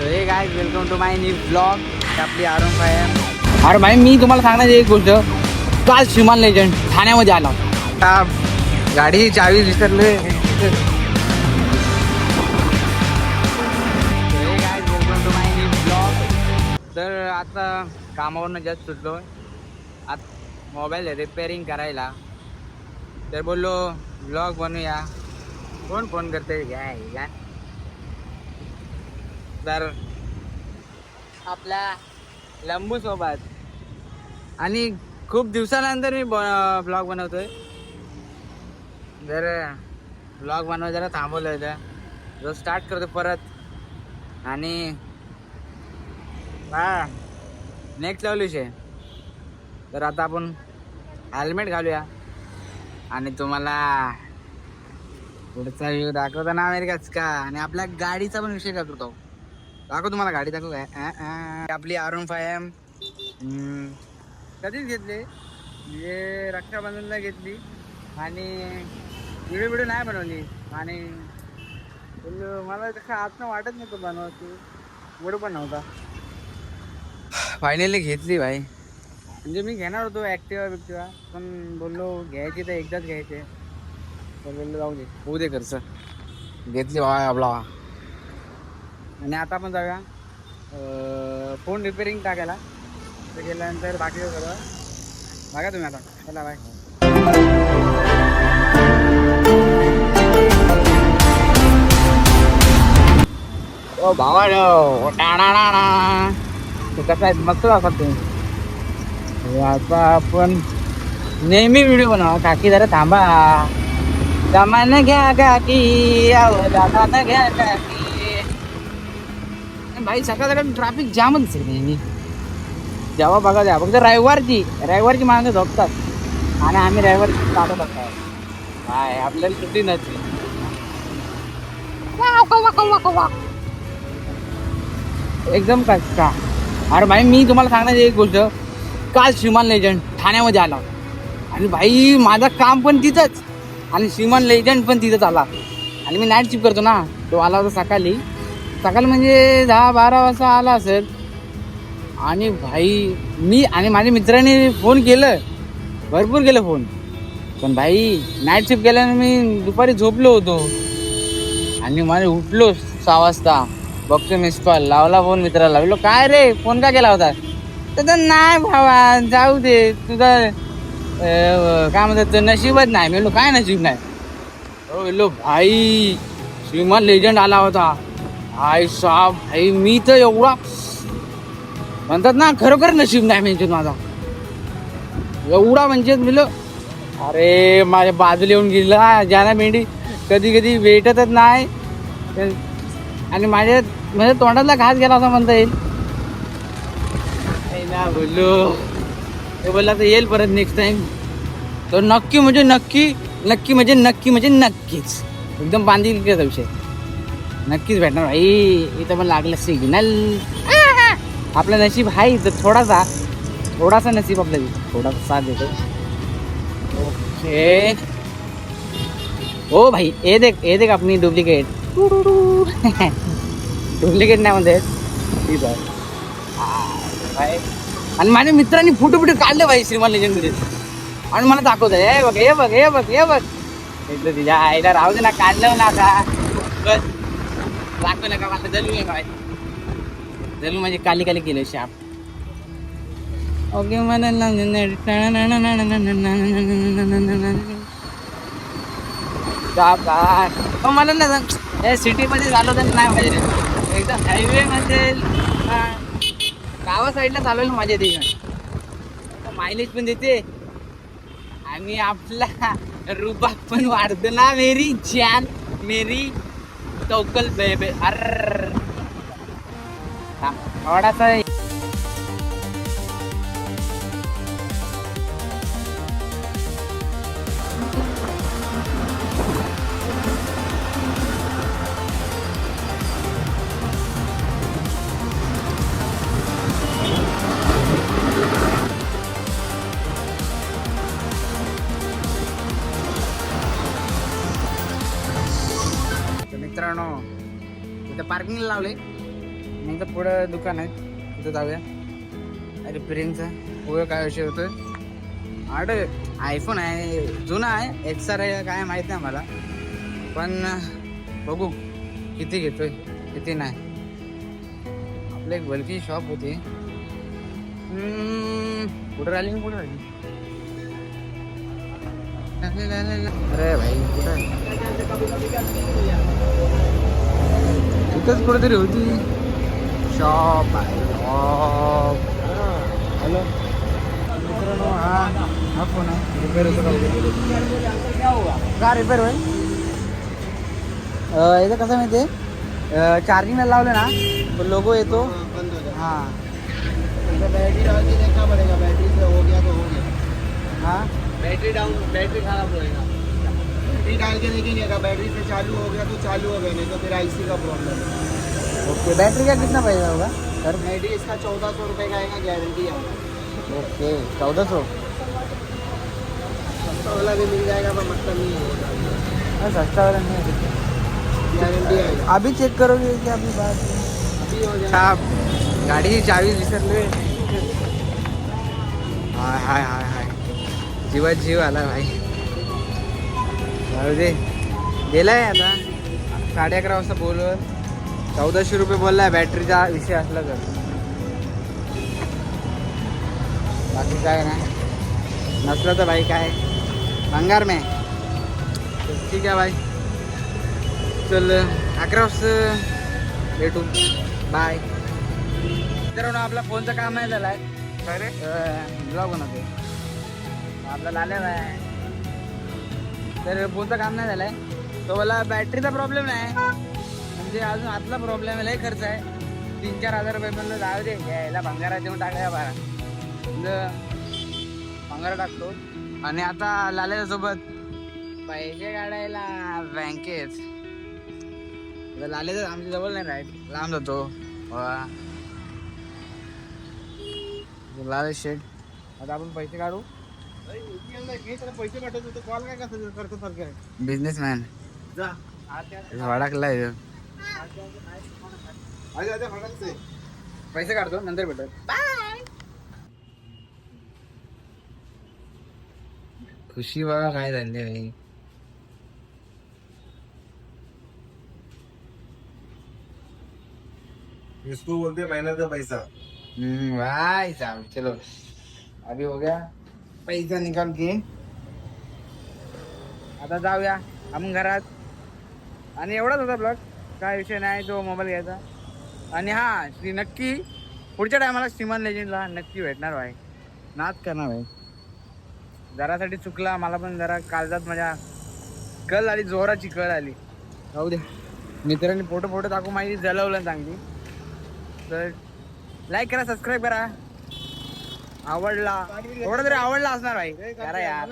तर हे guys welcome to my new blog. आपली R15 आहे. अरे भाई मी तुम्हाला सांगणार एक गोष्ट. काल श्रीमान लेजंड ठाण्यामध्ये आला. आता गाडीची चावी विसरले. Welcome to my new blog. तर आता कामावरनं जस्ट सुटलो. आता मोबाईल रिपेअरिंग करायला. तर बोललो ब्लॉग बनवूया. कोण फोन करते घ्या. तर आपला लंबू सोबत आणि खूप दिवसानंतर मी ब्लॉग बनवतोय. जर ब्लॉग बनवायला जरा थांबवलं होतं. जो स्टार्ट करतो परत. आणि नेक्स्ट लेवल विषय. तर आता आपण हेल्मेट घालूया आणि तुम्हाला पुढचा व्ह्यू दाखवतो ना अमेरिकाच का. आणि आपल्या गाडीचा पण विषय दाखवतो. तुम्हाला गाडी दाखवू काय. आपली R15 कधीच घेतली. म्हणजे रक्षाबंधनला घेतली आणि व्हिडिओ नाही बनवली. आणि मला तसं आतनं वाटत नव्हतं बनवायची. व्हिडिओ पण नव्हता. फायनली घेतली भाई. म्हणजे मी घेणार होतो ॲक्टिवा पण बोललो घ्यायची तर एकदाच घ्यायचे. तर बोललो जाऊ दे होऊ दे खर्च. घेतली भाई आपला. आणि आता आपण जाऊया फोन रिपेअरिंग टाकायला. ते गेल्यानंतर बाकी सगळं बघा तुम्ही. आता चला बाय. ओ भावा कसं आहे मस्त दाखवत तुम्ही. आता आपण नेहमी व्हिडिओ बनवा. काकी जरा थांबा. दमान घ्या काकी दादा घ्या काकी. भाई सकाळ सकाळ ट्रॅफिक जामच दिसेल नेहमी. जेव्हा बघा द्या फक्त रविवारची माणसं झोपतात आणि आम्ही रविवारची चालू बघताय. काय आपल्याला सुट्टी नसते. एकदम का. अरे भाई मी तुम्हाला सांगणार एक गोष्ट. काल श्रीमान लेजंड ठाण्यामध्ये आला. आणि भाई माझं काम पण तिथंच आणि श्रीमान लेजंड पण तिथंच आला. आणि मी नाईट शिफ्ट करतो ना. तो आला होता सकाळी म्हणजे 10-12 वाजता आला असेल. आणि भाई मी आणि माझ्या मित्रांनी फोन केलं. भरपूर केलं फोन. पण भाई नाईट शिफ्ट केल्याने मी दुपारी झोपलो होतो. आणि मला उठलो 6 वाजता. बघतो मिस कॉल. लावला फोन मित्राला. बोललो काय रे फोन का केला होता. तर नाही भावा जाऊ दे. तुझा काय म्हणतात नशीबच नाही. मी बोललो काय नशीब नाही. बोललो भाई श्रीमान लेजंड आला होता. भाई साहेब भाई मी तर एवढा म्हणतात ना खरोखर नशीब नाही म्हणजे माझा. एवढा म्हणजे मिळलो. अरे माझ्या बाजूला येऊन गेला. ज्याना मेंढी कधी कधी भेटतच नाही. आणि माझ्या तोंडातला घास गेला असं म्हणता येईल. ना बोललो ते बोलला तर येईल परत नेक्स्ट टाइम. तो नक्की म्हणजे नक्कीच एकदम बांधील केला विषय. नक्कीच भेटणार भाई. इथं पण लागलं सिग्नल. आपलं नशीब आहे तर थोडासा नशीब आपलं थोडासा साथ देतो. ओके हो भाई ये देख अपनी डुप्लिकेट. डुप्लिकेट नाही म्हणते ठीक आहे भाई. आणि माझ्या मित्रांनी फोटो काढले भाई श्रीमान लेजंड मध्ये. आणि मला दाखवत आहे हे बघ एकदा तिच्या आईला राहू दे ना. काढलं ना का बस दाखव नका. मला जलू आहे काय जलू म्हणजे काली केलं शाप. ओके मला मला ना सिटीमध्ये झालं तर नाही पाहिजे. एकदम हायवे मध्ये गावा साईडला चालवलं माझ्या तिकडं. मायलेज पण देते आणि आपला रुबाब पण वाढतो ना. मेरी जान मेरी टोकल बेबे. अर थोडासा मित्रांनो इथं पार्किंग लावले. नंतर पुढं दुकान आहे तिथं जाऊया रिपेरिंगचा. पुढं काय विषय होतोय आयफोन आहे जुना आहे एक्सआर आहे काय माहित नाही मला, पण बघू किती घेतोय किती नाही. आपलं एक बल्की शॉप होती कुठं राहिली कुठं राहिली. अरे भाई कुठं इथंच कुठेतरी होती शॉप शॉप. हॅलो मित्रांनो हा फोन आहे रिपेअर होतो का रिपेअर होईल. याचं कसं माहिती आहे चार्जिंगला लावलं ना तो लोगो येतो. हां बैटरी डाल के देखना पड़ेगा, बैटरी से हो गया तो हो गया. हां बैटरी डाउन, बैटरी खराब होएगा. बैटरी डाल के देखेंगे अगर बैटरी से चालू हो गया तो चालू हो गया, नहीं तो फिर आईसी का प्रॉब्लम है. ओके बैटरी का कितना पैसा होगा सर. बैटरी इसका 1400 रुपये का आएगा, गारंटी है. ओके 1400 सस्ता वाला भी मिल जाएगा पर मतलब नहीं है, सस्ता वाला नहीं है. गारंटी है. अभी चेक करोगे क्या आपकी बात. अभी हो जाएगा. गाडीची चावी विसरले. हाय हाय हाय हाय जीवात जीव आला भाई. जाऊ दे गेलाय आता 11:30 वाजता बोलवत 1400 रुपये बोललाय बॅटरीचा विषय असला तर. बाकी काय नाही नसलं तर भाई काय भंगार में. ठीक आहे भाई चल 11 वाजता भेटू बाय. मित्रांनो आपला फोनचं काम नाही झालं आहे ब्लॉग बनवतो आपला झालेला आहे तर फोनचं काम नाही झालं आहे. तो मला बॅटरीचा प्रॉब्लेम नाही म्हणजे अजून आतला प्रॉब्लेम आहे. लय खर्च आहे 3-4 हजार रुपये म्हणलं जाऊ दे यायला भंगारा देऊन टाकायला बारा म्हणजे भंगारा टाकतो. आणि आता लाल्याच्या सोबत पैसे काढायला बँकेत लाल्याचं आमच्या जवळ नाही राहत लांब जातो. लाल शेड आता आपण पैसे काढू. पैसे पाठवतो तो कॉल काय करतो सारखं आहे. बिझनेसमॅन जा वाडाकलाय से पैसे काढतो नंतर भेटत. खुशी बघा काय झाले भाई. इसको बोलते मेहनत का पैसा. भाई साहब चलो अभी हो गया पैसा निकाल के आता जाऊया आपण घरात. आणि एवढाच होता ब्लॉग काय विषय नाही तो मोबाईल घ्यायचा. आणि हा नक्की पुढच्या टायमाला श्रीमान लेजेंडला नक्की भेटणार भाई. नाच करणार भाई. जरासाठी चुकला मला पण जरा काळजात माझ्या कल आली जोराची कळ आली. जाऊ दे मित्रांनी फोटो टाकू माहिती जलवलं चांगली तर लाईक करा सबस्क्राईब करा. आवडला थोडा तरी आवडला असणार भाई करा यार.